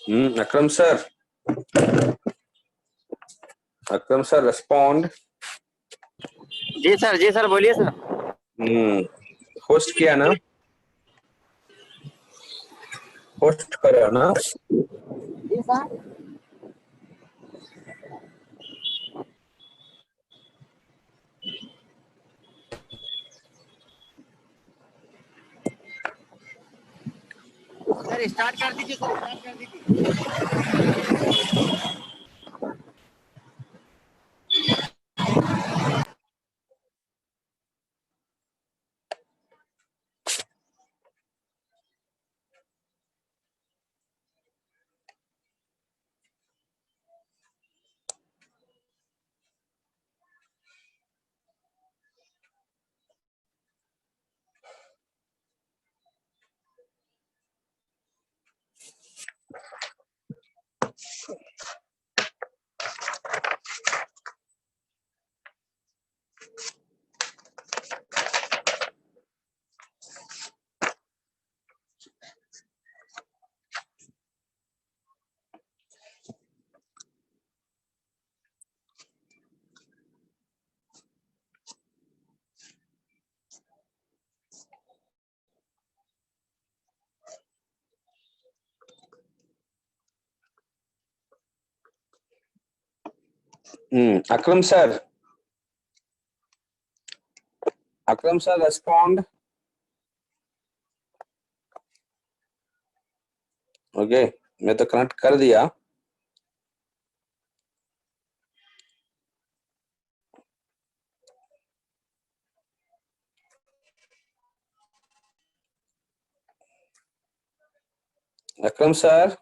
अकरम sir, अकरम sir respond. जी sir बोलिए sir. Host किया ना, होस्ट करो ना। जी सर। सर स्टार्ट कर दीजिए, सर स्टार्ट कर दीजिए। अकरम सर, अकरम सर रेस्पॉन्ड। ओके, मैं तो कनेक्ट कर दिया। अकरम सर,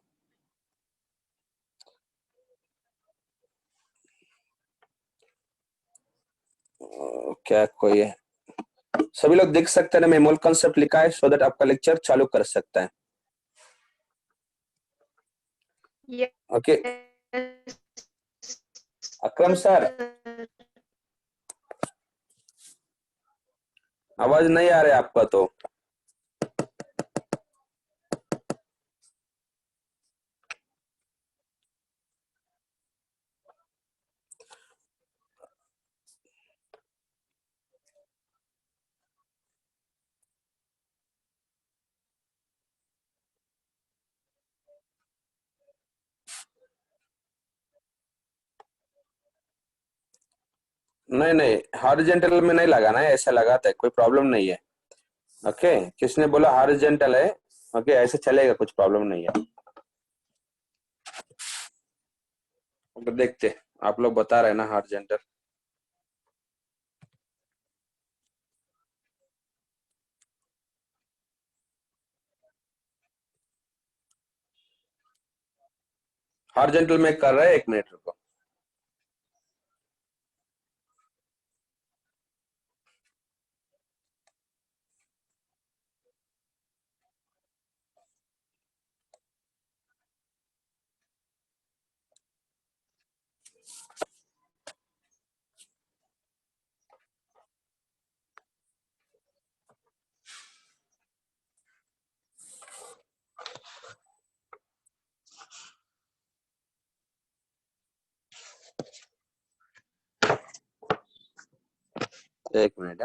क्या कोई है? सभी लोग देख सकते हैं ना, मैं मूल कॉन्सेप्ट लिखा है सो दैट आपका लेक्चर चालू कर सकता है। ओके अकरम सर, आवाज नहीं आ रहा है आपका तो। नहीं नहीं, हॉरिजॉन्टल में नहीं लगाना है, ऐसा लगाता है, कोई प्रॉब्लम नहीं है। ओके, किसने बोला हॉरिजॉन्टल है? ओके, ऐसे चलेगा, कुछ प्रॉब्लम नहीं है। तो देखते, आप लोग बता रहे हैं ना हॉरिजॉन्टल। हॉरिजॉन्टल में कर रहे हैं, 1 मिनट रुको। एक मिनट।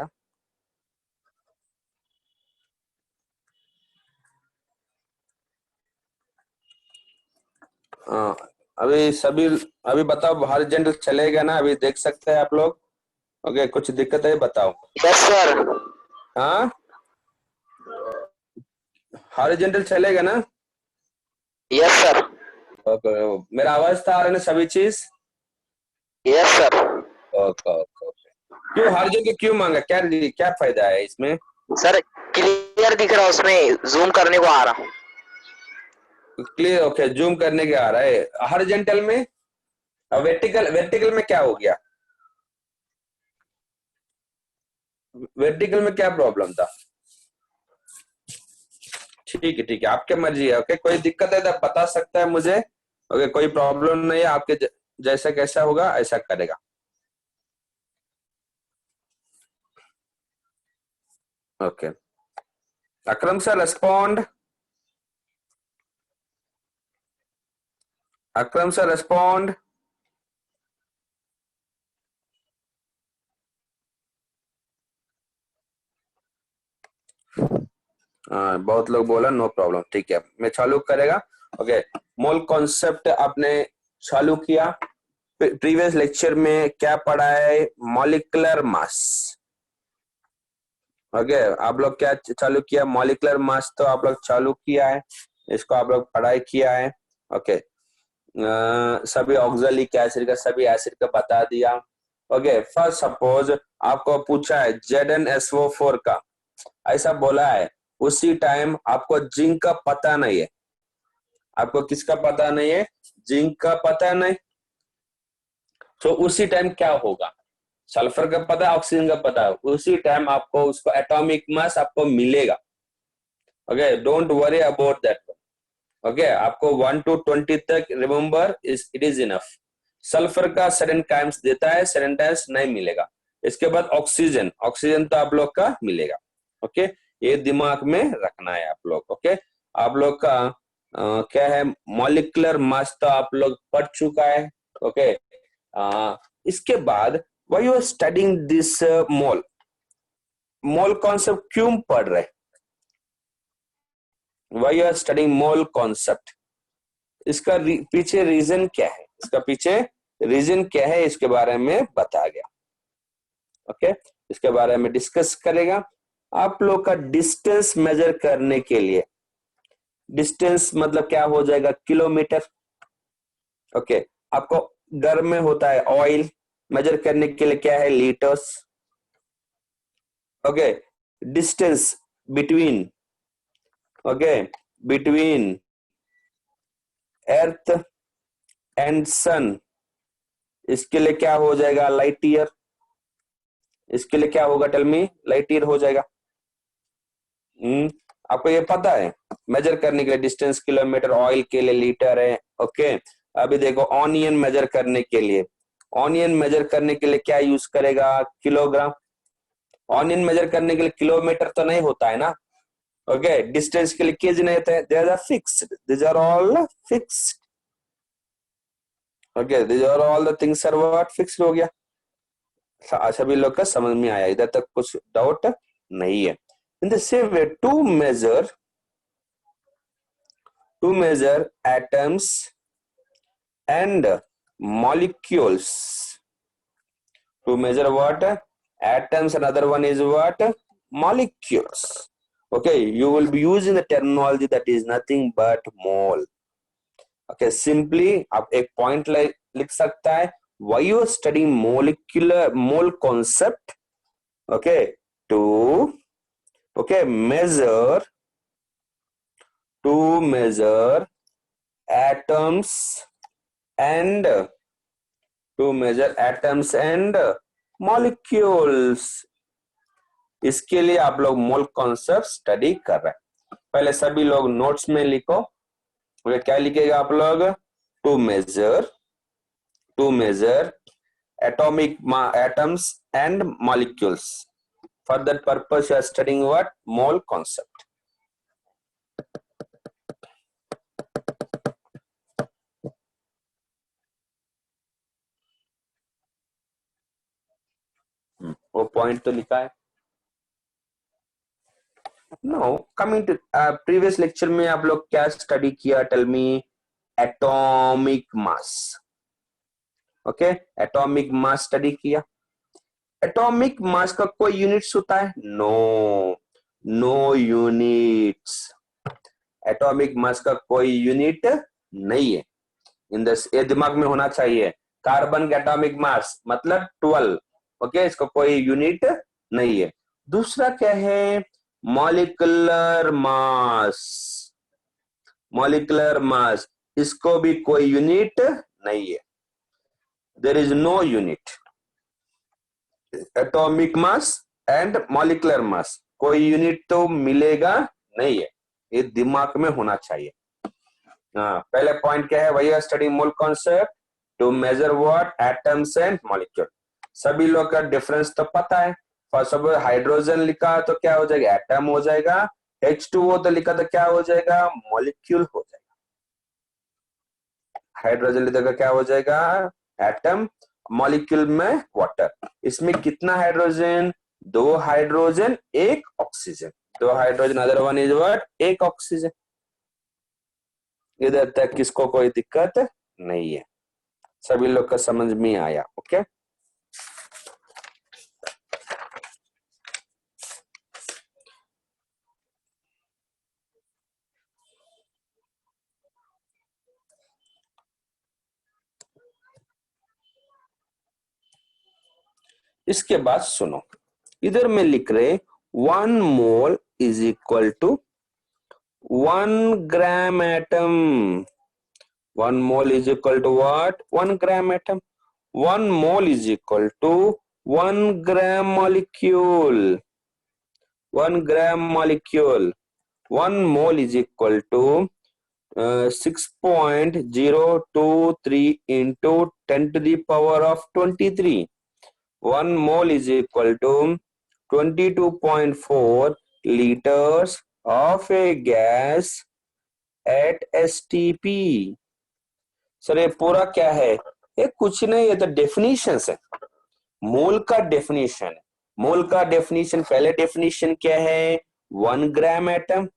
हाँ, अभी सभी, अभी बताओ हॉरिजॉन्टल चलेगा ना? अभी देख सकते हैं आप लोग? ओके, कुछ दिक्कत है बताओ। Yes sir. हाँ, हॉरिजॉन्टल चलेगा ना? Yes sir. ओके, मेरा आवाज तो आ रहा है ना सभी चीज? Yes sir. Okay okay okay. क्यों हॉरिजॉन्टल क्यों मांगा? क्या क्या फायदा है इसमें? सर क्लियर दिख रहा, उसमें जूम करने को आ रहा। क्लियर, ओके, जूम करने के आ रहा है हॉरिजॉन्टल में। वर्टिकल, वर्टिकल में क्या हो गया? वर्टिकल में क्या प्रॉब्लम था? ठीक है, आपके मर्जी है। ओके, कोई दिक्कत है तो आप बता सकता है मुझे। ओके, कोई प्रॉब्लम नहीं है, आपके जैसा कैसा होगा ऐसा करेगा। Okay, Akram sir respond. Akram sir, respond. बहुत लोग बोला नो प्रॉब्लम, ठीक है मैं चालू करेगा। ओके, मोल कॉन्सेप्ट आपने चालू किया। प्रीवियस लेक्चर में क्या पढ़ा है? Molecular mass. ओके, आप लोग क्या चालू किया? मॉलिक्यूलर मास तो आप लोग चालू किया है, इसको आप लोग पढ़ाई किया है। ओके, सभी ऑक्सैलिक एसिड का, सभी एसिड का बता दिया। ओके, फर्स्ट सपोज आपको पूछा है ZnSO4 का, ऐसा बोला है, उसी टाइम आपको जिंक का पता नहीं है। आपको किसका पता नहीं है? जिंक का पता नहीं। तो उसी टाइम क्या होगा? सल्फर का पता है, ऑक्सीजन का पता है, उसी टाइम आपको उसको एटॉमिक मास आपको मिलेगा। Okay, don't worry about that. Okay, आपको 1 to 20 तक remember it is enough. Sulphur का सडन टाइम्स देता है, सडन टाइम्स नहीं मिलेगा। इसके बाद ऑक्सीजन, ऑक्सीजन तो आप लोग का मिलेगा। ओके, ये दिमाग में रखना है आप लोग। ओके, आप लोग का क्या है? मॉलिक्यूलर मास तो आप लोग पढ़ चुका है। ओके, इसके बाद why you are studying this mole? Mole concept क्यों पढ़ रहे? Why you are studying mole concept? इसका पीछे रीजन क्या है? इसका पीछे रीजन क्या है, इसके बारे में बता गया। ओके, इसके बारे में डिस्कस करेगा। आप लोग का डिस्टेंस मेजर करने के लिए, डिस्टेंस मतलब क्या हो जाएगा? किलोमीटर। ओके, आपको घर में होता है ऑयल, मेजर करने के लिए क्या है? Litres. Okay, distance between, okay, between earth and sun, इसके लिए क्या हो जाएगा? Light year. इसके लिए क्या होगा? टेल मी, लाइट ईयर हो जाएगा। आपको ये पता है? मेजर करने के लिए डिस्टेंस किलोमीटर, ऑयल के लिए लीटर है। ओके, अभी देखो ऑनियन मेजर करने के लिए, ऑनियन मेजर करने के लिए क्या यूज करेगा? किलोग्राम। ऑनियन मेजर करने के लिए किलोमीटर तो नहीं होता है ना। ओके, डिस्टेंस के लिए केजी नहीं होता है, they are fixed, these are all fixed. Okay, these are all the things are what? Fixed हो गया। सभी लोग का समझ में आया, इधर तक कुछ डाउट नहीं है। In the same way to measure atoms and molecules, to measure what? Atoms, another one is what? Molecules. Okay, you will be using the terminology that is nothing but mole. Okay, simply आप एक point लिख सकता है, why you are studying molecular mole concept? Okay, to measure atoms and molecules। इसके लिए आप लोग mole concept study कर रहे हैं। पहले सभी लोग नोट्स में लिखो। क्या लिखेगा आप लोग? To measure atomic atoms and molecules. For that purpose you are studying what? Mole concept. वो पॉइंट तो लिखा है। No, coming to previous lecture में आप लोग क्या स्टडी किया? Tell me. Atomic mass. Okay, atomic mass study किया। एटॉमिक मास का कोई यूनिट्स होता है? No units. एटॉमिक मास का कोई यूनिट नहीं है। इन दस ये दिमाग में होना चाहिए। कार्बन का एटॉमिक मास मतलब 12। ओके, इसको कोई यूनिट नहीं है। दूसरा क्या है? Molecular mass. मॉलिक्यूलर मास, इसको भी कोई यूनिट नहीं है। There is no unit. Atomic mass and molecular mass, कोई यूनिट तो मिलेगा नहीं है, ये दिमाग में होना चाहिए। पहले पॉइंट क्या है? वही study mole concept to measure what? Atoms and molecule. सभी लोग का डिफरेंस तो पता है। फर्स्ट ऑफ ऑल हाइड्रोजन लिखा तो क्या हो जाएगा? एटम हो जाएगा। H2O तो लिखा तो क्या हो जाएगा? मॉलिक्यूल हो जाएगा। हाइड्रोजन लीटर का क्या हो जाएगा एटम, मॉलिक्यूल में वाटर। इसमें कितना hydrogen, 2 hydrogen 1 oxygen, 2 hydrogen other one is what 1 oxygen. इधर तक किसको कोई दिक्कत नहीं है, सभी लोग का समझ में आया। ओके इसके बाद सुनो, इधर में लिख रहे 1 mole is equal to 1 gram atom. 1 mole is equal to what? 1 gram atom. 1 mole is equal to 1 gram molecule. 1 gram molecule. 1 mole is equal to 6.023 into 10 to the power of 23. 1 mole is equal to 22.4 liters of a gas at STP. Sir ये पूरा क्या है, ये कुछ नहीं, ये तो definition है, मोल का डेफिनेशन है। मोल का डेफिनेशन, पहले डेफिनेशन क्या है 1 ग्राम एटम,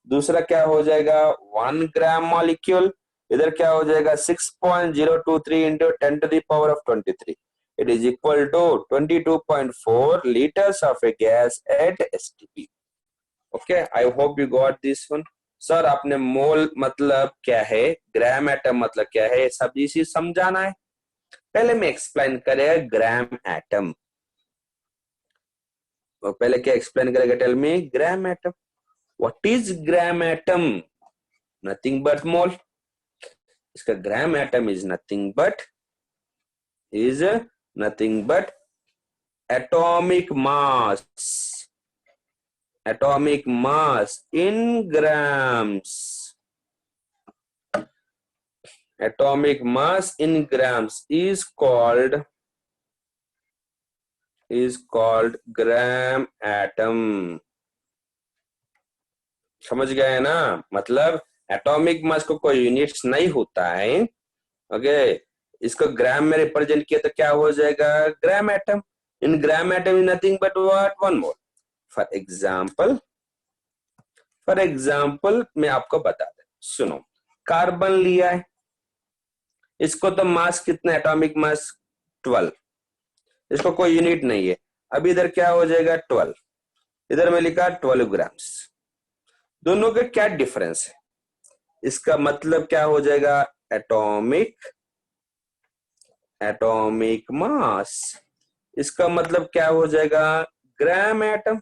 दूसरा क्या हो जाएगा 1 ग्राम मॉलिक्यूल, इधर क्या हो जाएगा 6.023 into 10 to the power of 23, it is equal to 22.4 liters of a gas at STP. Okay, I hope you got this one. Sir आपने मोल मतलब क्या है, ग्राम एटम मतलब क्या है, सब इसी समझाना है। पहले मैं एक्सप्लेन करेगा ग्राम एटम, और पहले क्या एक्सप्लेन करेगा, tell me gram atom. What is gram atom? Nothing but mole. इसका gram atom is nothing but atomic mass, atomic mass in grams. Atomic mass in grams is called gram atom. समझ गए ना, मतलब atomic mass को कोई units नहीं होता है। ओके, इसको ग्राम में रिप्रेजेंट किया तो क्या हो जाएगा gram atom. In gram atom is nothing but what 1 mole. For example मैं आपको बता दे, सुनो, कार्बन लिया है, इसको तो मास कितना, एटॉमिक मास 12, इसको कोई यूनिट नहीं है। अब इधर क्या हो जाएगा 12, इधर में लिखा 12 ग्राम्स। दोनों के क्या डिफरेंस है, इसका मतलब क्या हो जाएगा एटॉमिक मास, इसका मतलब क्या हो जाएगा ग्राम एटम,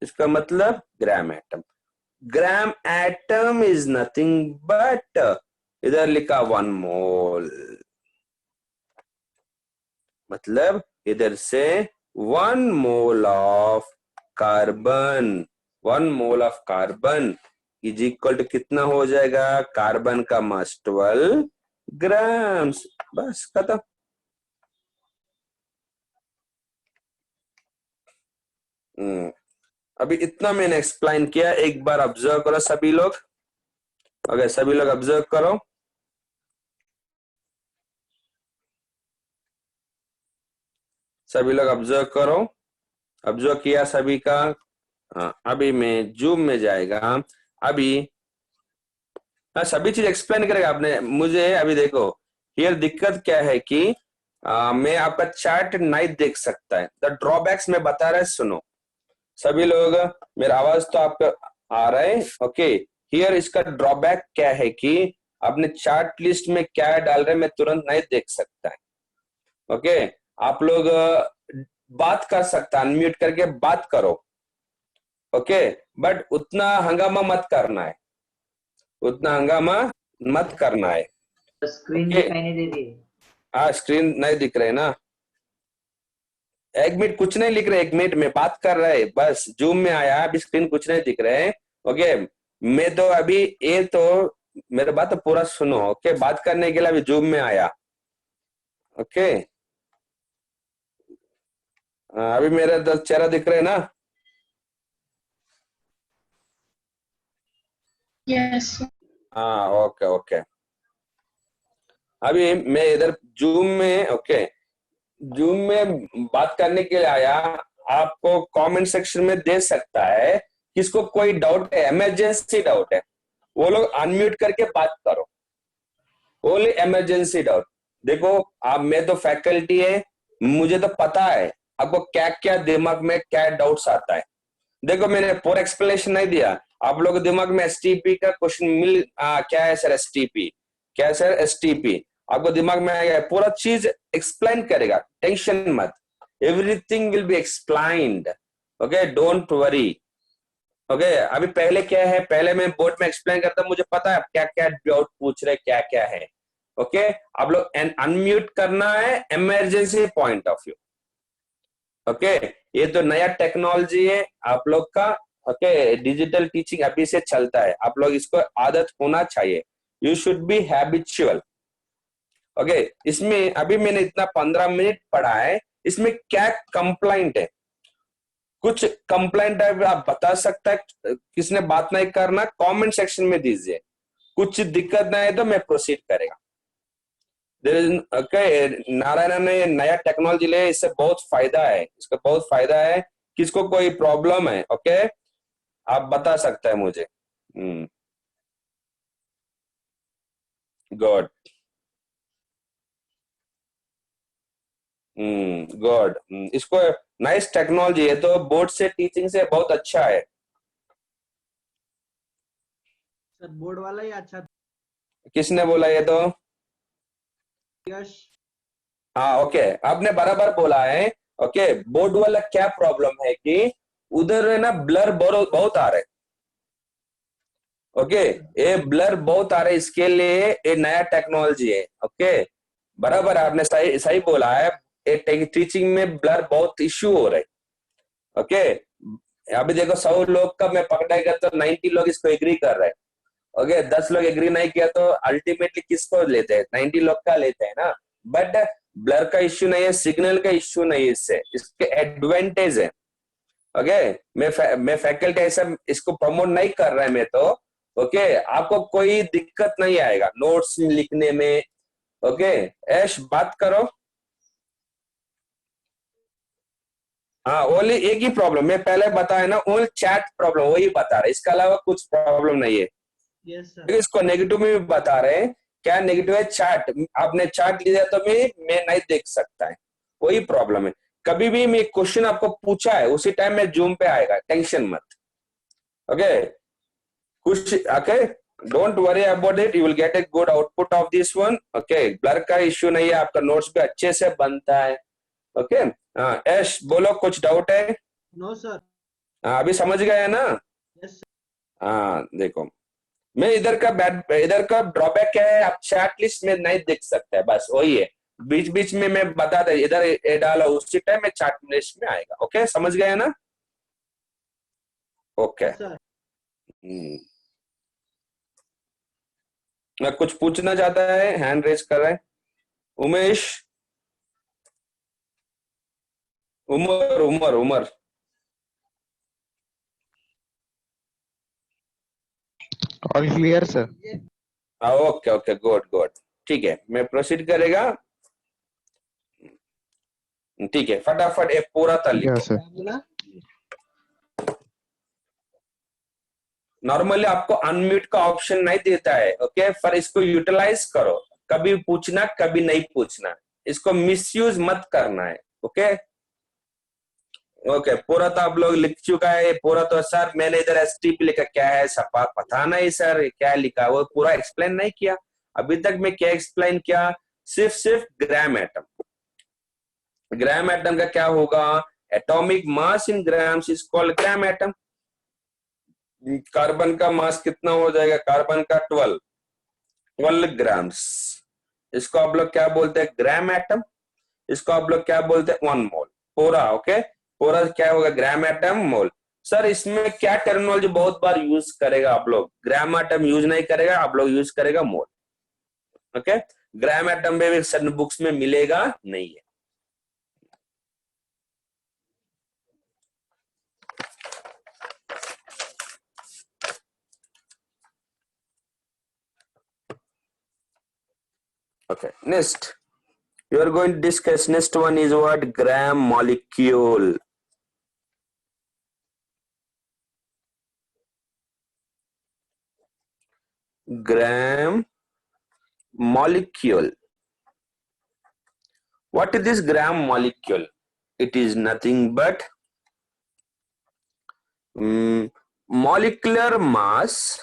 इसका मतलब gram atom. Gram atom is nothing but, इधर लिखा 1 मोल, मतलब इधर से 1 mole of carbon, 1 mole of carbon is equal to कितना हो जाएगा, कार्बन का मास 12 ग्राम्स। बस खत्म। अभी इतना मैंने एक्सप्लेन किया, एक बार ऑब्जर्व करो सभी लोग। ओके, सभी लोग ऑब्जर्व करो। सभी लोग ऑब्जर्व करो, ऑब्जर्व किया सभी का। हाँ, अभी मैं जूम में जाएगा, अभी हाँ सभी चीज एक्सप्लेन करेगा आपने मुझे। अभी देखो हियर दिक्कत क्या है कि मैं आपका चार्ट नहीं देख सकता है, द ड्रॉबैक्स में बता रहे, सुनो सभी लोग, मेरा आवाज तो आपका आ रहा है। ओके, हियर इसका ड्रॉबैक क्या है कि आपने चार्ट लिस्ट में क्या डाल रहे मैं तुरंत नहीं देख सकता है। ओके, आप लोग बात कर सकता, अनम्यूट करके बात करो। ओके, बट उतना हंगामा मत करना है, उतना हंगामा मत करना है। स्क्रीन ओके, दिखाई नहीं दे रही है। हाँ स्क्रीन नहीं दिख रहे ना, 1 मिनट कुछ नहीं लिख रहे, 1 मिनट में बात कर रहे, बस जूम में आया, अभी स्क्रीन कुछ नहीं दिख रहे। ओके, मैं तो अभी ये तो मेरे बात तो पूरा सुनो। ओके, बात करने के लिए अभी जूम में आया। ओके, अभी मेरा चेहरा दिख रहा है ना? Yes. हाँ, ओके ओके। अभी मैं इधर जूम में, ओके, जूम में बात करने के लिए आया। आपको कमेंट सेक्शन में दे सकता है, किसको कोई डाउट है, इमरजेंसी डाउट है, वो लोग अनम्यूट करके बात करो। Only emergency doubt. देखो, आप, मैं तो फैकल्टी है, मुझे तो पता है आपको क्या क्या दिमाग में क्या डाउट्स आता है। देखो, मैंने पूरा एक्सप्लेनेशन नहीं दिया। आप लोग के दिमाग में एसटीपी का क्वेश्चन क्या है सर, एसटीपी क्या है सर, एसटीपी आपको दिमाग में आएगा, पूरा चीज एक्सप्लेन करेगा, टेंशन मत। Everything will be explained. Okay, don't worry. Okay, अभी पहले क्या है, पहले मैं बोर्ड में एक्सप्लेन करता हूं, मुझे पता है क्या क्या डाउट पूछ रहे, क्या क्या है। ओके, आप लोग अनम्यूट करना है, emergency point of view. Okay, ये तो नया टेक्नोलॉजी है आप लोग का। ओके, डिजिटल टीचिंग अभी से चलता है, आप लोग इसको आदत होना चाहिए। You should be habitual. Okay, इसमें अभी मैंने इतना 15 मिनट पढ़ा है, इसमें क्या कंप्लाइंट है, कुछ कंप्लेंट है आप बता सकता है, किसने बात नहीं करना कमेंट सेक्शन में दीजिए। कुछ दिक्कत नहीं है तो मैं प्रोसीड करेगा। ओके, नारायण ने नया टेक्नोलॉजी ले, इससे बहुत फायदा है, इसका बहुत फायदा है। किसको कोई प्रॉब्लम है, ओके, आप बता सकते हैं मुझे। गुड। गुड। इसको नाइस टेक्नोलॉजी है, तो बोर्ड से टीचिंग से बहुत अच्छा है। सर बोर्ड वाला ही अच्छा था। किसने बोला ये तो? यश। हाँ, ओके, आपने बराबर बोला है। ओके, बोर्ड वाला क्या प्रॉब्लम है कि उधर है ना ब्लर बहुत बहुत आ रहे। ओके, ये ब्लर बहुत आ रहे, इसके लिए ये नया टेक्नोलॉजी है। ओके, बराबर आपने सही सही बोला है। ये टीचिंग में ब्लर बहुत इश्यू हो रहे। ओके, अभी देखो 100 लोग का मैं पकड़ाई करता तो 90 लोग इसको एग्री कर रहे हैं। ओके, 10 लोग एग्री नहीं किया तो अल्टीमेटली किसको लेते हैं, 90 लोग का लेते हैं ना। बट ब्लर का इश्यू नहीं है, सिग्नल का इश्यू नहीं है, इससे इसके एडवांटेज है। ओके, मैं फैकल्टी ऐसा इसको प्रमोट नहीं कर रहा है मैं तो। ओके, आपको कोई दिक्कत नहीं आएगा नोट्स लिखने में। ओके, ऐश बात करो। हाँ, ओनली एक ही प्रॉब्लम मैं पहले बताया ना, ओनली चैट प्रॉब्लम वही बता रहे, इसके अलावा कुछ प्रॉब्लम नहीं है। Yes sir. देखो, इसको नेगेटिव में भी बता रहे हैं। क्या नेगेटिव है, चैट, आपने चैट लिया तो मैं नहीं देख सकता है, वही प्रॉब्लम है। कभी भी मैं क्वेश्चन आपको पूछा है उसी टाइम में जूम पे आएगा, टेंशन मत। ओके, कुछ okay, don't worry about it, you will get a good output of this one. Okay, blur का इश्यू नहीं है, आपका नोट्स भी अच्छे से बनता है। ओके, हाँ ऐश बोलो, कुछ डाउट है? No sir. हाँ, अभी समझ गए है ना? Yes sir. हाँ, देखो, मैं इधर का ड्रॉबैक क्या है, आप चैट लिस्ट में नहीं देख सकते, बस वही है। बीच बीच में मैं बता दे, इधर ये डाला उसी टाइम में चैट लिस्ट में आएगा। ओके, समझ गए ना? ओके। Yes sir. मैं कुछ पूछना चाहता है, हैंड रेज कर रहा है Umesh. Umar Umar Umar. All clear sir. Okay okay, good good. ठीक है, मैं प्रोसीड करेगा। ठीक है, फटाफट एक पूरा तल या लिखो। सर। बोला। नॉर्मली आपको अनम्यूट का ऑप्शन नहीं देता है। ओके, पर इसको यूटिलाइज करो, कभी पूछना कभी नहीं पूछना, इसको मिसयूज मत करना है। ओके ओके, पूरा तो आप लोग लिख चुका है पूरा, तो सर मैंने इधर एसटीपी लिखा, क्या है सपा पता नहीं सर क्या लिखा, वो पूरा एक्सप्लेन नहीं किया। अभी तक मैं क्या एक्सप्लेन किया, सिर्फ ग्राम एटम। ग्राम एटम का क्या होगा, atomic mass in grams is called gram atom. Carbon का मास कितना हो जाएगा, कार्बन का 12 ग्राम्स। इसको आप लोग क्या बोलते हैं, ग्राम एटम। इसको आप लोग क्या बोलते हैं, 1 मोल। पूरा ओके, पूरा क्या होगा, ग्राम एटम मोल। सर इसमें क्या टर्मिनोलॉजी बहुत बार यूज करेगा आप लोग, ग्राम एटम यूज नहीं करेगा, आप लोग यूज करेगा मोल। ओके, ग्राम एटम में भी सर बुक्स में मिलेगा नहीं है। Okay, next you are going to discuss. Next one is what? Gram molecule. Gram molecule. What is this gram molecule? It is nothing but molecular mass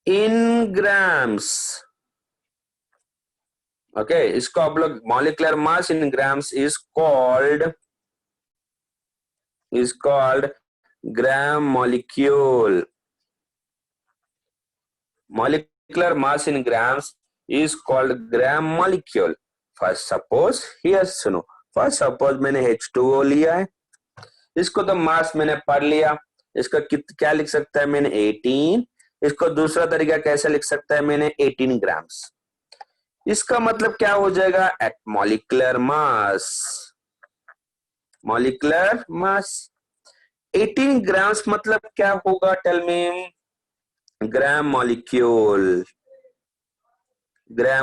in grams. Okay, इसको आप लोग molecular mass in grams is called gram molecule. Molecular mass in grams is called gram molecule. First suppose here सुनो, first suppose मैंने H2O लिया है, इसको तो मास मैंने पढ़ लिया, इसका क्या लिख सकता है मैंने 18, इसको दूसरा तरीका कैसे लिख सकता है मैंने 18 ग्राम्स। इसका मतलब क्या हो जाएगा? एट मॉलिक्यूलर मास 18 ग्राम्स मतलब क्या होगा? Tell me. Gram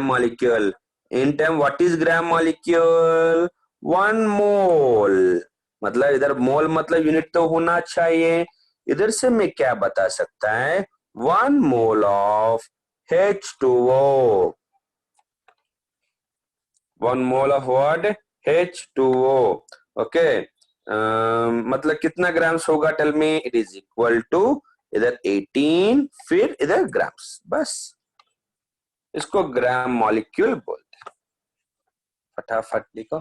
molecule in time what is gram molecule? 1 mole. मतलब इधर मोल मतलब यूनिट तो होना चाहिए, इधर से मैं क्या बता सकता है? 1 mole of H2O। 1 mole of what? H2O। Okay, मतलब कितना ग्राम्स होगा? Tell me. It is equal to इधर 18 फिर इधर ग्राम्स, बस इसको ग्राम मॉलिक्यूल बोलते हैं। फटाफट लिखो।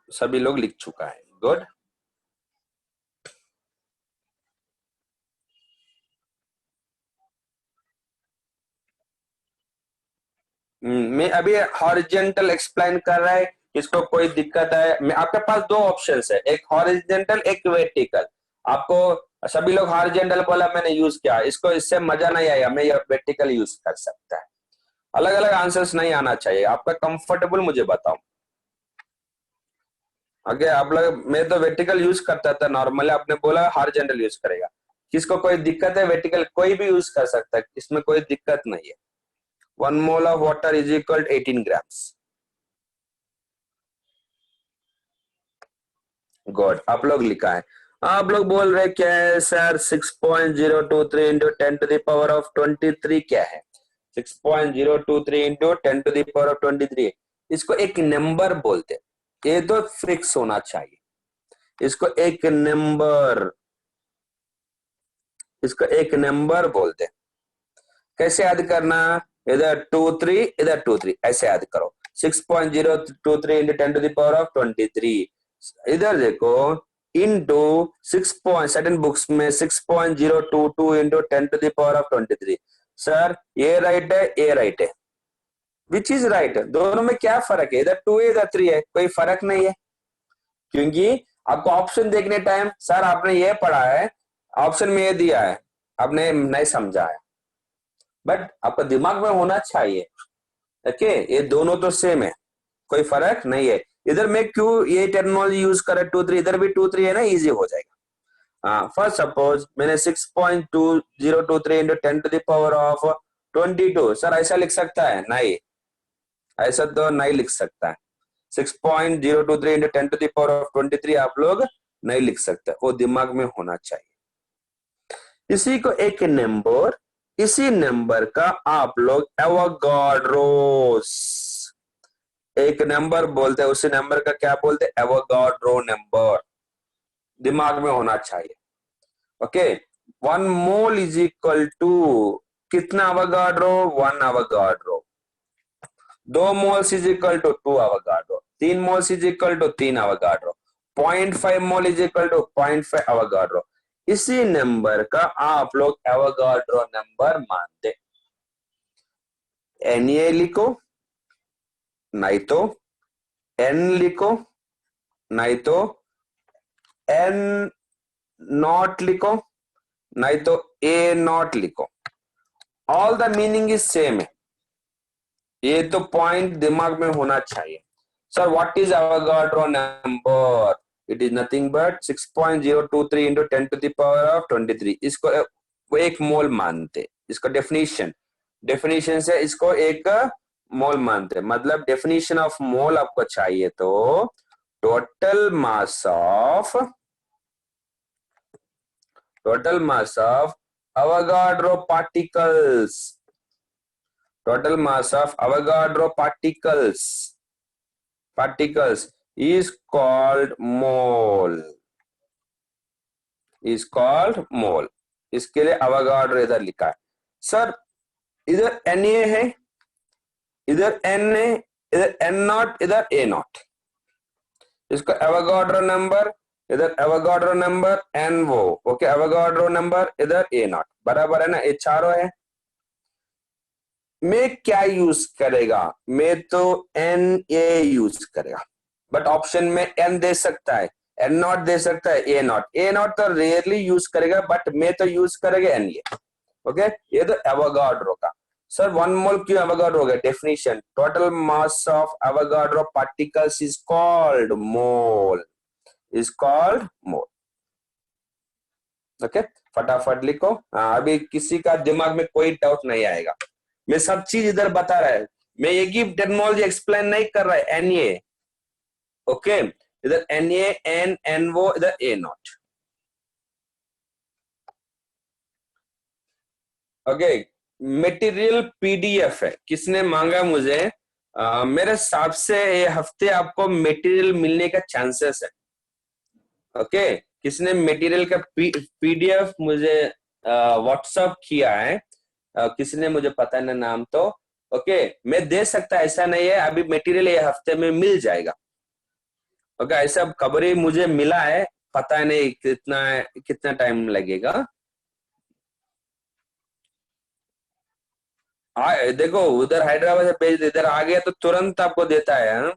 सभी लोग लिख चुका है, गुड। मैं अभी हॉरिजॉन्टल एक्सप्लेन कर रहा है, इसको कोई दिक्कत है? मैं आपके पास दो ऑप्शंस है, एक हॉरिजॉन्टल एक वर्टिकल। आपको सभी लोग हॉरिजॉन्टल बोला, मैंने यूज किया, इसको इससे मजा नहीं आया, मैं ये वर्टिकल यूज कर सकता है। अलग अलग आंसर्स नहीं आना चाहिए, आपका कंफर्टेबल मुझे बताओ। आगे आप लोग, मैं तो वर्टिकल यूज करता था नॉर्मली, आपने बोला हॉरिजॉन्टल यूज करेगा। किसको कोई दिक्कत है? वर्टिकल कोई भी यूज कर सकता है, इसमें कोई दिक्कत नहीं है। 1 mole of water is equal 18 grams. God, आप लोग लिखा है। आप लोग बोल रहे क्या है sir? 6.023 into 10 to the power of 23 क्या है? 6.023 into 10 to the power of 23। इसको एक नंबर बोलते, ये तो फिक्स होना चाहिए। इसको एक नंबर बोलते। कैसे याद करना? इधर 2 3 इधर 2 3 ऐसे याद करो। 6.023 into 10 to the power of 23। इधर देखो इंटू 6 सर्टेन बुक्स में 6.022 into 10 to the power of 23। Sir ये राइट है, ये राइट है, विच इज राइट? दोनों में क्या फर्क है? इधर 2 है इधर 3 है, कोई फर्क नहीं है, क्योंकि आपको ऑप्शन देखने टाइम सर आपने ये पढ़ा है, ऑप्शन में ये दिया है, आपने नहीं समझा है, बट आपका दिमाग में होना चाहिए। ओके, ये दोनों तो सेम है, कोई फर्क नहीं है। इधर में क्यों ये टेक्नोलॉजी यूज करे 2 3, इधर भी 2 3 है ना, इजी हो जाएगा। हाँ, फर्स्ट सपोज मैंने 6.2023 into 10 to the power of 22। Sir ऐसा लिख सकता है? नहीं, ऐसा तो नहीं लिख सकता है। 6.023 into 10 to the power of 23 आप लोग नहीं लिख सकते, वो दिमाग में होना चाहिए। इसी को एक नंबर, इसी नंबर का आप लोग एवोगाड्रोस एक नंबर बोलते हैं, उसी नंबर का क्या बोलते हैं? एवोगाड्रो नंबर, दिमाग में होना चाहिए। Okay, 1 mole is equal to कितना Avogadro? 1 Avogadro. 2 moles is equal to 2 Avogadro. 3 moles is equal to 3 Avogadro. 0.5 mole is equal to 0.5 Avogadro. इसी नंबर का आप लोग एवोगाड्रो नंबर मानते। Na लिखो, नहीं तो N लिखो, नहीं तो एन नॉट लिखो, नहीं तो ए नॉट लिखो, all the meaning is same है। ये तो पॉइंट दिमाग में होना चाहिए। Sir what is Avogadro number? It is nothing but 6.023 into 10 to the power of 23। इसको वो एक मोल मानते, इसको डेफिनेशन से इसको एक मोल मानते। मतलब डेफिनेशन ऑफ मोल आपको चाहिए तो total mass of Avogadro particles, total mass of Avogadro particles is called mole, इसके लिए अवोगाड्रो इधर लिखा है। सर इधर Na है, इधर N है, इधर N नॉट, इधर A नॉट, इसको अवोगाड्रो नंबर, इधर अवोगाड्रो नंबर N वो, ओके अवोगाड्रो नंबर इधर A नॉट, बराबर है ना? ये चारों है। मैं क्या यूज करेगा? मैं तो Na यूज करेगा, बट ऑप्शन में N दे सकता है, N नॉट दे सकता है, A नॉट तो रेयरली यूज करेगा, बट मैं तो यूज करेगा Na। ओके, ये तो एवोगाड्रो का। सर 1 मोल क्यों एवोगाड्रो हो गया? Definition, total mass of Avogadro particles is called mole, okay फटाफट लिखो। अभी किसी का दिमाग में कोई डाउट नहीं आएगा, मैं सब चीज इधर बता रहा है, मैं एक ही टेक्नोलॉजी एक्सप्लेन नहीं कर रहा है। Na, ओके इधर Na N वो, इधर A not, okay. Material PDF है, किसने मांगा मुझे? मेरे हिसाब से ये हफ्ते आपको मटेरियल मिलने का चांसेस है, ओके। किसने मटेरियल का PDF मुझे व्हाट्सएप किया है, किसने मुझे पता नहीं नाम तो, ओके मैं दे सकता, ऐसा नहीं है। अभी मटेरियल ये हफ्ते में मिल जाएगा, ओके ऐसा खबर ही मुझे मिला है, पता नहीं कितना टाइम लगेगा। देखो उधर हैदराबाद से भेज दे, इधर आ गया तो तुरंत आपको देता है, हाँ?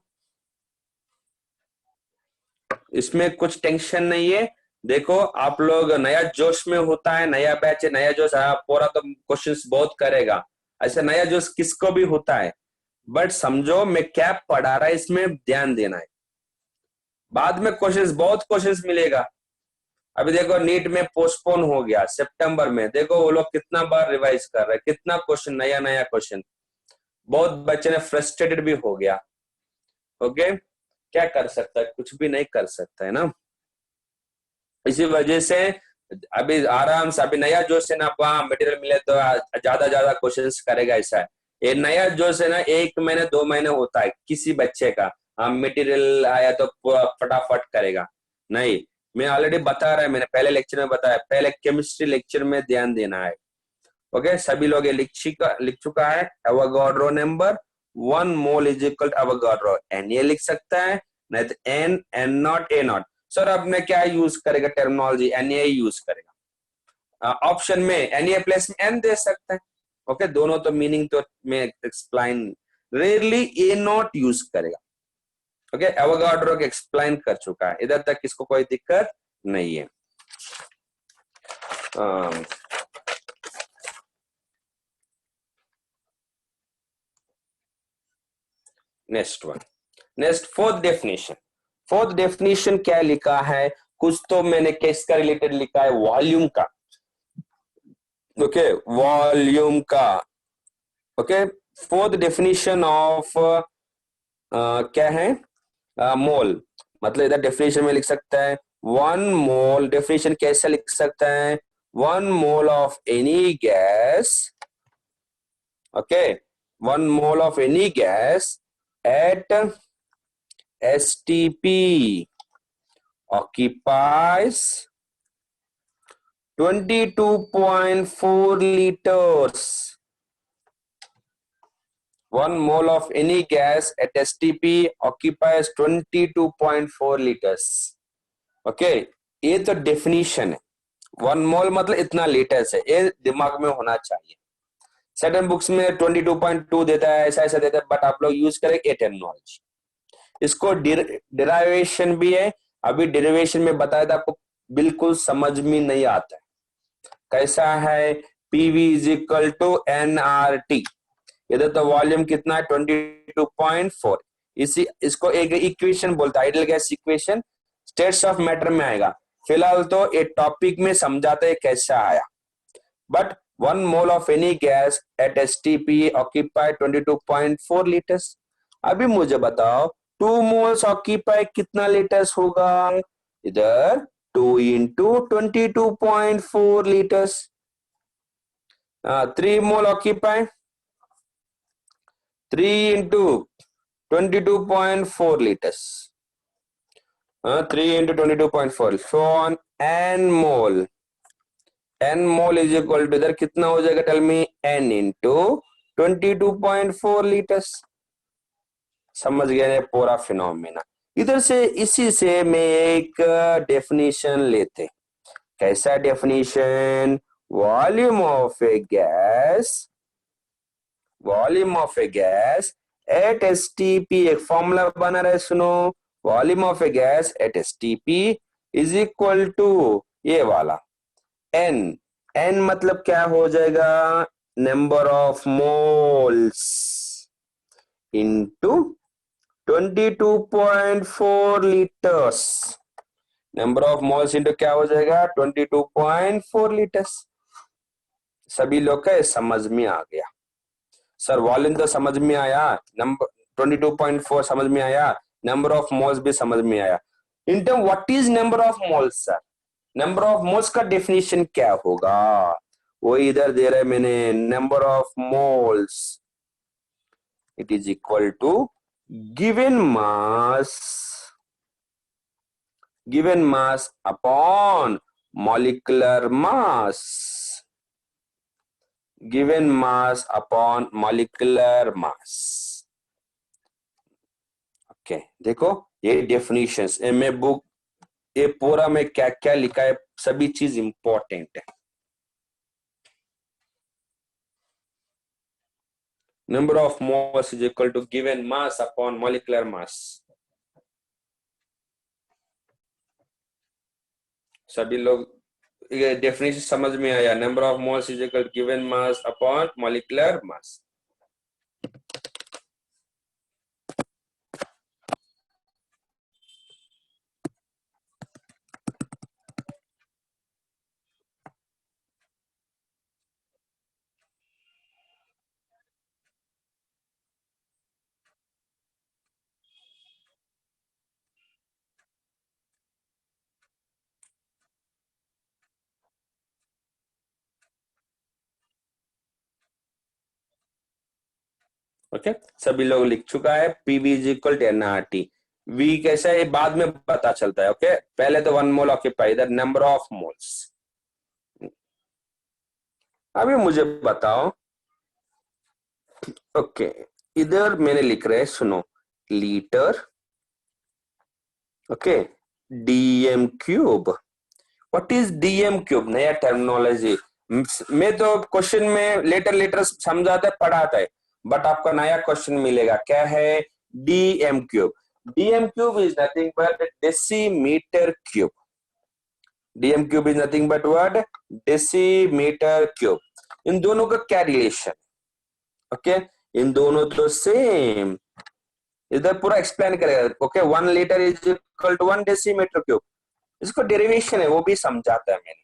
इसमें कुछ टेंशन नहीं है। देखो आप लोग नया जोश में होता है, नया बैच है, नया जोश पूरा तो क्वेश्चंस बहुत करेगा, ऐसा नया जोश किसको भी होता है, बट समझो मैं क्या पढ़ा रहा है इसमें ध्यान देना है। बाद में बहुत क्वेश्चंस मिलेगा। अभी देखो नीट में पोस्टपोन हो गया सितंबर में, देखो वो लोग कितना बार रिवाइज कर रहे हैं, कितना क्वेश्चन, नया क्वेश्चन, बहुत बच्चे ने फ्रस्ट्रेटेड भी हो गया, ओके क्या कर सकता है? कुछ भी नहीं कर सकता है ना। इसी वजह से अभी आराम से, अभी नया जोश है ना, मटेरियल मिले तो ज्यादा क्वेश्चंस करेगा, ऐसा है। ये नया जोश है ना, 1 महीने 2 महीने होता है किसी बच्चे का, मटेरियल आया तो फटाफट करेगा नहीं। मैं ऑलरेडी बता रहा है, मैंने पहले लेक्चर में बताया, पहले केमिस्ट्री लेक्चर में ध्यान देना है, ओके। सभी लोग ये लिख चुका है। Avogadro number 1 mole is equal to Avogadro Na लिख सकता है, नहीं तो N naught A naught. Sir अब मैं क्या यूज करेगा टर्मिनोलॉजी? Na यूज करेगा, ऑप्शन में Na प्लस में N दे सकता है, ओके दोनों तो मीनिंग तो मैं explain, rarely A naught use करेगा, ओके एवोगाड्रो के एक्सप्लेन कर चुका है, इधर तक किसको कोई दिक्कत नहीं है। नेक्स्ट फोर्थ डेफिनेशन क्या लिखा है? कुछ तो मैंने किसका रिलेटेड लिखा है? वॉल्यूम का, ओके वॉल्यूम का, ओके। फोर्थ डेफिनेशन ऑफ क्या है? मोल, मतलब इधर डेफिनेशन में लिख सकता है 1 मोल, डेफिनेशन कैसे लिख सकता है? 1 mole of any gas, okay 1 mole of any gas at STP occupies 22.4 liters. 1 mole of any gas at STP occupies 22.4 liters. Okay ये तो डेफिनेशन है, 1 मोल मतलब इतना लीटर्स है, ये दिमाग में होना चाहिए। सर्टेन बुक्स में 22.2 देता है, ऐसा देता है, बट आप लोग यूज करें ए टर्मिनोलॉजी। इसको डिराइवेशन भी है, अभी डेरिवेशन में बताया था आपको, बिल्कुल समझ में नहीं आता है। कैसा है? PV is equal to NRT. इधर तो वॉल्यूम कितना है 22.4। इसको एक इक्वेशन बोलता है, ideal gas equation, states of matter में आएगा। फिलहाल तो ये टॉपिक में समझाते हैं कैसा आया। But 1 mole of any gas at STP occupy 22.4 liters। अभी मुझे बताओ 2 moles occupy कितना लीटर्स होगा? इधर 2 into 22.4 liters। 3 mole occupy 3 into 22.4 liters। 3 into 22.4 so on n mole। n mole is equal to इधर कितना हो जाएगा? Tell me. n into 22.4 liters। समझ गए पूरा फिनोमेना। इधर से इसी से मैं एक डेफिनेशन लेते। कैसा definition? Volume of a gas at STP, एक फॉर्मूला बना रहे, सुनो। Volume of a gas at STP is equal to ये वाला n मतलब क्या हो जाएगा? Number of moles into 22.4 litres. Number of moles into क्या हो जाएगा? 22.4 लीटर्स। सभी लोग का समझ में आ गया? सर वॉल्यूम तो समझ में आया, नंबर 22.4 समझ में आया, नंबर ऑफ मोल्स भी समझ में आया। In term what is number of moles sir? Number of moles का डेफिनेशन क्या होगा? वो इधर दे रहा है मैंने, number of moles it is equal to given mass upon molecular mass. Given mass upon molecular mass. Okay देखो ये डेफिनेशंस में बुक, ये पूरा में क्या क्या लिखा है, सभी चीज इंपॉर्टेंट है। Number of moles is equal to given mass upon molecular mass. सभी लोग ये डेफिनेशन समझ में आया? Number of moles is equal to given mass upon molecular mass. Okay सभी लोग लिख चुका है। PV is equal to NRT. V कैसा है बाद में पता चलता है। ओके पहले तो 1 मोल ऑक्यूपाई, इधर नंबर ऑफ मोल्स। अभी मुझे बताओ, ओके इधर मैंने लिख रहे, सुनो, litre, okay, DM cube. What is DM cube? नया टर्मिनोलॉजी। मैं तो क्वेश्चन में लेटर समझाता है, पढ़ाता है, बट आपका नया क्वेश्चन मिलेगा। क्या है? DM cube. DM cube is nothing but decimetre cube. DM cube is nothing but what? Decimetre cube. इन दोनों का क्या रिलेशन? ओके इन दोनों तो सेम। इधर पूरा एक्सप्लेन करेगा। Okay 1 litre is equal to 1 decimetre cube. इसको डेरिवेशन है वो भी समझाता है मैंने।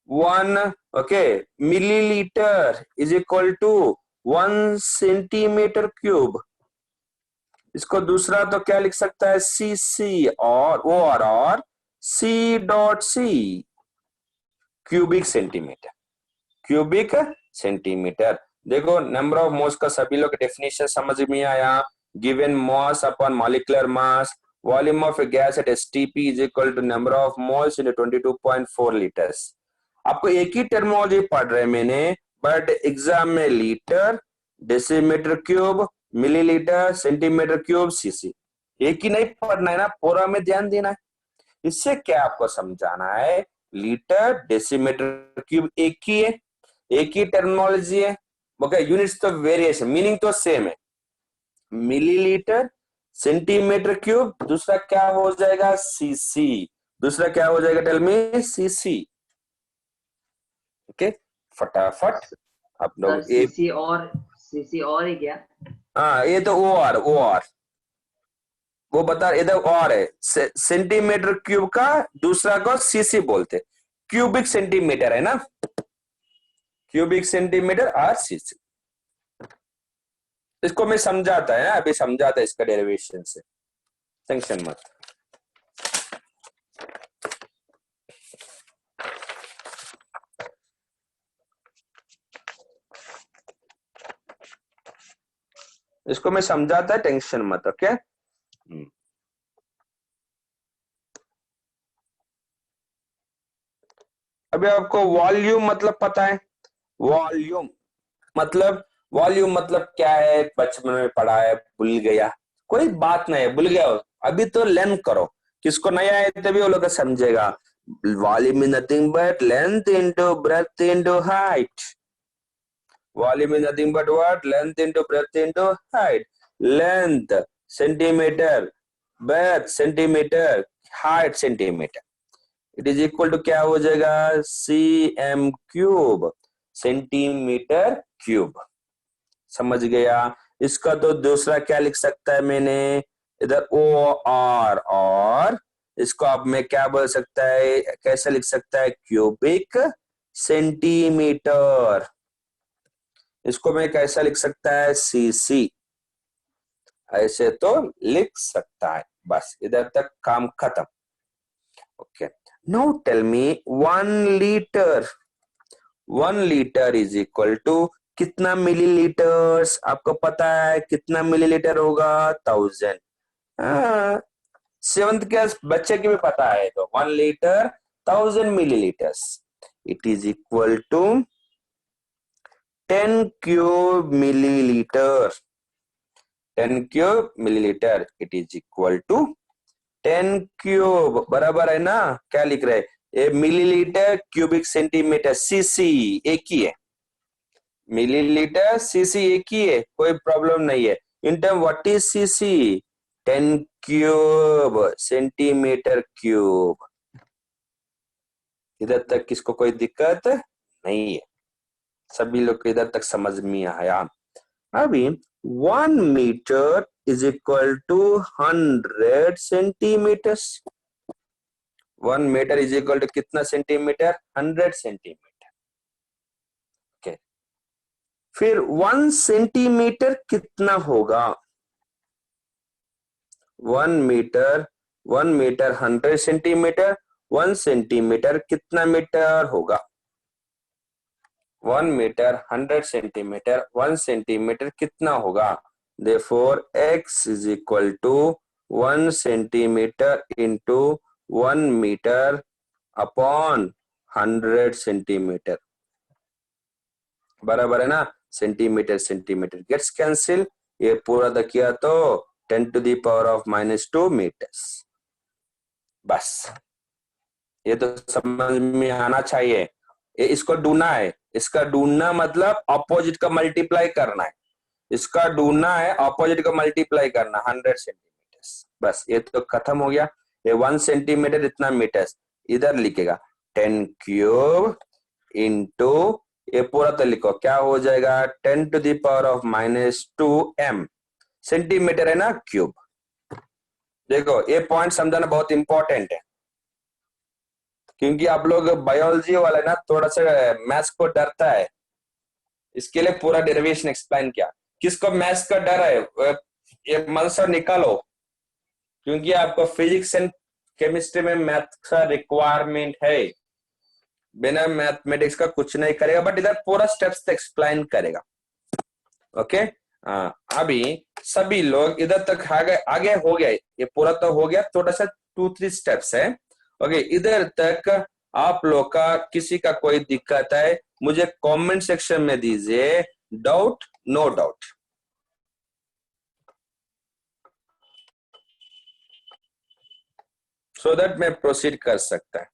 1 okay millilitre is equal to 1 centimetre cube. इसको दूसरा तो क्या लिख सकता है? सीसी और C dot C, cubic centimetre. Cubic centimetre. देखो नंबर ऑफ मोल्स का सभी लोग डेफिनेशन समझ में आया। Given mass upon molecular mass, volume of a gas at STP is equal to number of moles in 22.4 litres. आपको एक ही टर्मिनोलॉजी पढ़ रहे मैंने, बट एग्जाम में litre, decimetre cube, millilitre, centimetre cube, CC, एक ही नहीं पढ़ना है ना, पूरा में ध्यान देना है। इससे क्या आपको समझाना है? लीटर, डेसीमीटर क्यूब एक ही है, एक ही टर्मिनोलॉजी है। ओके यूनिट्स तो वेरिएशन, मीनिंग तो सेम है। मिलीलीटर, सेंटीमीटर क्यूब, दूसरा क्या हो जाएगा सीसी, दूसरा क्या हो जाएगा टेल मी सीसी। ओके फटाफट आप सर लोग ये, सीसी और है क्या? हाँ ये तो ओ आर वो बता, इधर और है सेंटीमीटर क्यूब का दूसरा को सीसी बोलते, क्यूबिक सेंटीमीटर है ना, क्यूबिक सेंटीमीटर और सीसी। इसको मैं समझाता है ना, अभी समझाता है इसका डेरिवेशन से, टेंशन मत। इसको मैं समझाता है, टेंशन मत। ओके अभी आपको वॉल्यूम मतलब पता है, वॉल्यूम मतलब क्या है, बचपन में पढ़ा है, भूल गया, कोई बात नहीं है, भूल गया हो, अभी तो लर्न करो, किसको नहीं आए तभी वो लोग समझेगा। Volume is nothing but length into breadth into height, volume is nothing but what, length into breadth into height, length centimetre, breadth centimetre, height centimetre, it is equal to क्या हो जाएगा C M cube, centimetre cube. समझ गया। इसका तो दूसरा क्या लिख सकता है मैंने, इधर ओ आर, और इसको अब मैं क्या बोल सकता है, कैसे लिख सकता है, क्यूबिक सेंटीमीटर। इसको मैं कैसा लिख सकता है, सीसी, ऐसे तो लिख सकता है। बस इधर तक काम खत्म। Okay now tell me 1 litre, 1 litre is equal to कितना मिलीलीटर्स, आपको पता है कितना मिलीलीटर होगा, 1000। सेवंथ क्लास बच्चे की भी पता है, तो 1 litre 1000 millilitres, it is equal to 10 cube millilitre, 10 cube millilitre, it is equal to 10 cube, बराबर है ना। क्या लिख रहे हैं, ये मिलीलीटर क्यूबिक सेंटीमीटर, सीसी एक ही है, मिलीलीटर सीसी एक ही है, कोई प्रॉब्लम नहीं है। इन term what is CC, 10 cube centimetre cube. इधर तक किसको कोई दिक्कत नहीं है, सभी लोग को इधर तक समझ में आया। अभी 1 metre is equal to 100 centimetres, 1 metre is equal to कितना सेंटीमीटर, 100 सेंटीमीटर। ओके फिर 1 सेंटीमीटर कितना होगा, 1 मीटर, 1 मीटर 100 सेंटीमीटर, 1 सेंटीमीटर कितना मीटर होगा, 1 मीटर 100 सेंटीमीटर, 1 सेंटीमीटर कितना होगा। Therefore x is equal to 1 centimetre into 1 metre upon 100 centimetre, बराबर है ना। सेंटीमीटर सेंटीमीटर गेट्स कैंसिल, ये पूरा किया तो 10⁻⁻² मीटर्स। बस ये तो समझ में आना चाहिए। ये इसको ढूंढना है, इसका ढूंढना मतलब अपोजिट का मल्टीप्लाई करना है, इसका ढूंढना है अपोजिट का मल्टीप्लाई करना, 100 सेंटीमीटर्स। बस ये तो खत्म हो गया। ये 1 सेंटीमीटर इतना मीटर्स, इधर लिखेगा 10 क्यूब इंटू, ये पूरा तो लिखो, क्या हो जाएगा 10⁻⁻² m, सेंटीमीटर है ना क्यूब। देखो ये पॉइंट समझाना बहुत इंपॉर्टेंट है, क्योंकि आप लोग बायोलॉजी वाले ना थोड़ा सा मैथ्स को डरता है, इसके लिए पूरा डेरिवेशन एक्सप्लेन किया। किसको मैथ्स का डर है, ये मन से निकालो, क्योंकि आपको फिजिक्स एंड केमिस्ट्री में मैथ का रिक्वायरमेंट है, बिना मैथमेटिक्स का कुछ नहीं करेगा, बट इधर पूरा स्टेप्स एक्सप्लेन करेगा। ओके अभी सभी लोग इधर तक आगे हो गया, ये पूरा तो हो गया, थोड़ा सा 2-3 स्टेप्स है। ओके इधर तक आप लोग का किसी का कोई दिक्कत है, मुझे कमेंट सेक्शन में दीजिए, doubt no doubt, so that मैं प्रोसीड कर सकता है।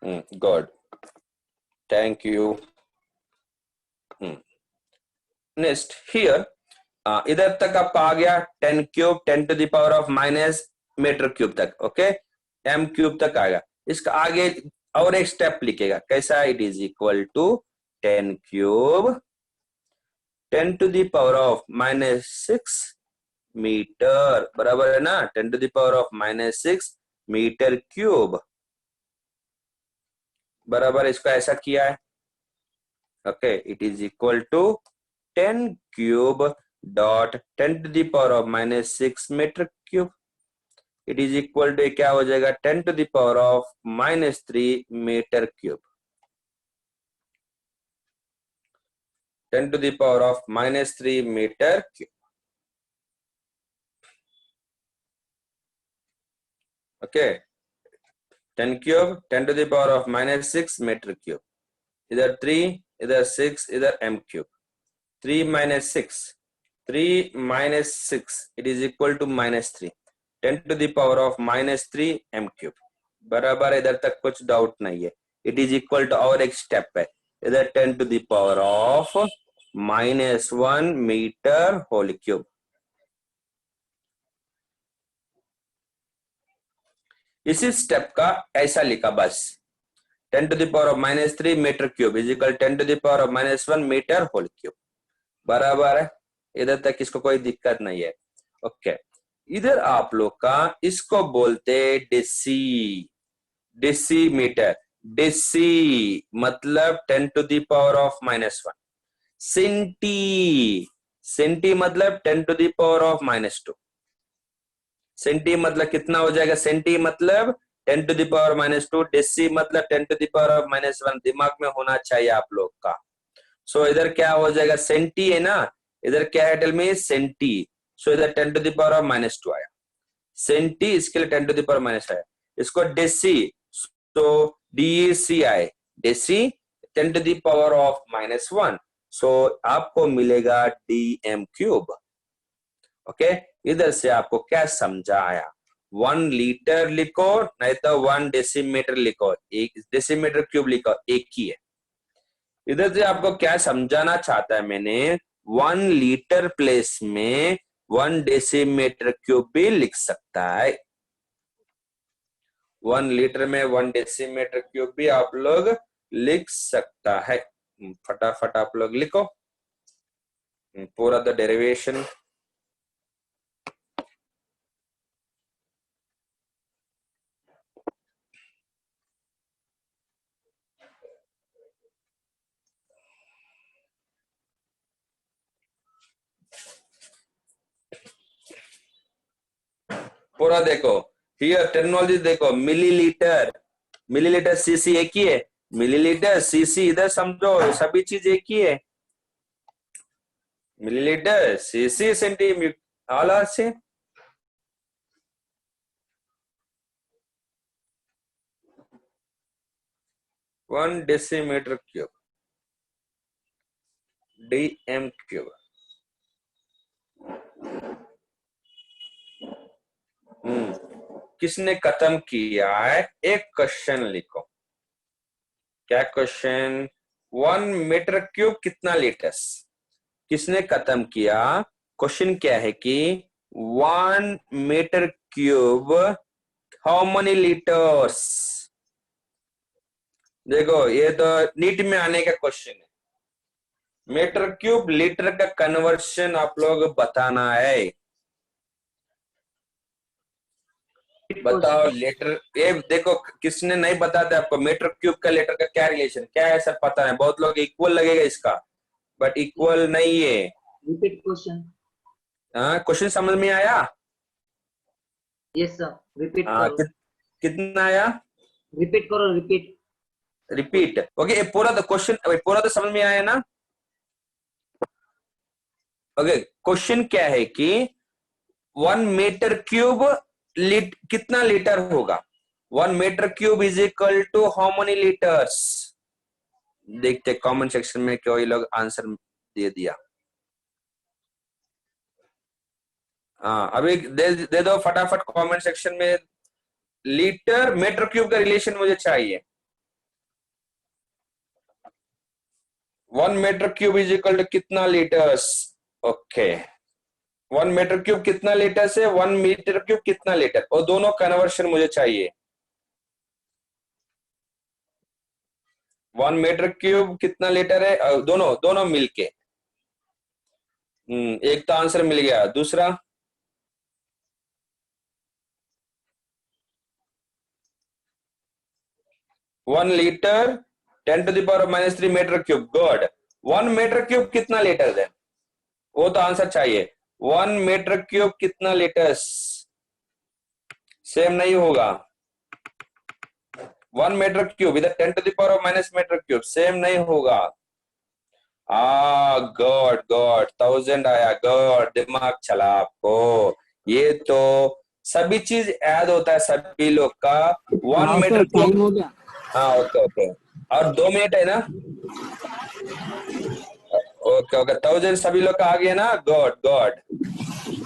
Good, thank you. Next here, इधर तक आपका आ गया 10 cube 10 to the power of minus metre cube तक, ओके, m क्यूब तक आएगा। इसका आगे और एक स्टेप लिखेगा, कैसा, it is equal to 10 cube 10 to the power of minus 6 metre, बराबर है ना, 10 to the power of minus 6 metre cube, बराबर। इसका ऐसा किया है, okay, it is equal to 10 cube dot 10 to the power of minus 6 metre cube, it is equal to क्या हो जाएगा, 10 to the power of minus 3 metre cube, 10 to the power of minus 3 meter cube, okay, 10 cube 10 to the power of minus 6 meter cube, इधर 3 इधर 6 इधर m cube, 3 minus 6 3 minus 6 it is equal to minus 3, 10 to the power of minus 3 m cube, बराबर। इधर तक कुछ doubt नहीं है, it is equal to और एक स्टेप है, इधर 10 to the power of minus 1 metre whole cube, इसी स्टेप का ऐसा लिखा बस, 10 to the power of minus 3 metre cube is equal 10 to the power of minus 1 metre whole cube, बराबर है। इधर तक इसको कोई दिक्कत नहीं है, ओके। इधर आप लोग का इसको बोलते डेसी, डेसीमीटर, डेसी मतलब 10 to the power of minus 1, centi, centi मतलब 10 to the power of minus 2, centi मतलब कितना हो जाएगा, सेंटी मतलब 10 to the power minus 2, deci मतलब 10 to the power of minus 1, दिमाग में होना चाहिए आप लोग का। सो इधर क्या हो जाएगा, सेंटी है ना, इधर क्या है टेल मी, सेंटी, सो इधर 10 to the power of minus 2 आया, सेंटी इसके लिए 10 to the power minus आया, इसको डेसी, तो डीसी आए, deci 10 to the power of minus 1, so आपको मिलेगा dm क्यूब, ओके। इधर से आपको क्या समझा आया, 1 लीटर लिखो नहीं तो 1 डेसीमीटर लिखो, एक डेसीमीटर क्यूब लिखो, एक ही है। इधर से आपको क्या समझाना चाहता है मैंने, 1 लीटर प्लेस में 1 डेसीमीटर क्यूब भी लिख सकता है, 1 लीटर में 1 डेसीमीटर क्यूब भी आप लोग लिख सकता है। फटाफट आप लोग लिखो पूरा द डेरिवेशन, पूरा देखो, हियर टेक्नोलॉजी देखो, मिलीलीटर, मिलीलीटर सीसी एक ही है, मिलीलीटर सीसी इधर समझो, सभी चीज एक ही है, millilitre CC centimetre all are same, one decimetre cube DM cube. किसने खत्म किया है, एक क्वेश्चन लिखो, क्या क्वेश्चन, 1 मीटर क्यूब कितना लीटर्स, किसने खत्म किया, क्वेश्चन क्या है कि 1 metre cube how many litres, देखो ये तो नीट में आने का क्वेश्चन है, मीटर क्यूब लीटर का कन्वर्शन आप लोग बताना है, बताओ लीटर, ये देखो किसने नहीं बताते आपको मीटर क्यूब का लीटर का क्या रिलेशन, क्या है सर पता है, बहुत लोग इक्वल लगेगा इसका, बट इक्वल नहीं है। रिपीट क्वेश्चन, हाँ क्वेश्चन समझ में आया, यस सर, रिपीट हाँ करो, कितना आया, रिपीट करो, रिपीट, रिपीट, ओके, पूरा तो क्वेश्चन पूरा तो समझ में आया ना, ओके। क्वेश्चन क्या है कि 1 मीटर क्यूब कितना लीटर होगा, 1 metre cube is equal to how many litres, देखते कमेंट सेक्शन में कोई लोग आंसर दे दिया, हाँ अभी दे दो फटाफट कमेंट सेक्शन में, लीटर मीटर क्यूब का रिलेशन मुझे चाहिए, 1 metre cube is equal to कितना लीटर्स? ओके 1 मीटर क्यूब कितना लीटर से 1 मीटर क्यूब कितना लीटर, और दोनों कन्वर्शन मुझे चाहिए। 1 मीटर क्यूब कितना लीटर है, दोनों दोनों मिलके। एक तो आंसर मिल गया, दूसरा 1 litre 10⁻³ metre cube. Good. 1 metre cube कितना लीटर है, वो तो आंसर चाहिए। 1 मीटर क्यूब कितना लीटर्स? सेम नहीं होगा। 1 मीटर क्यूब इधर 10⁻³ मीटर क्यूब, सेम नहीं होगा। गुड गुड, 1000 आया। गुड, दिमाग चला आपको। ये तो सभी चीज ऐड होता है सभी लोग का। 1 मीटर क्यूब हो गया। हाँ ओके ओके, और 2 मिनट है ना। ओके ओके, 1000 सभी लोग का आ गया ना। Good good.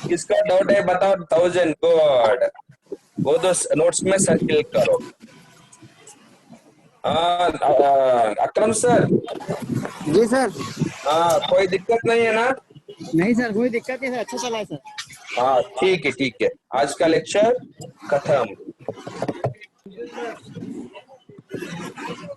किसका डाउट है बताओ। 1000 गुड, वो तो नोट्स में सर्किल करो। अकरम सर। जी सर। हाँ कोई दिक्कत नहीं है ना? नहीं सर, कोई दिक्कत नहीं सर, अच्छा चला है सर। हाँ ठीक है ठीक है, आज का लेक्चर खत्म। Thank you, sir.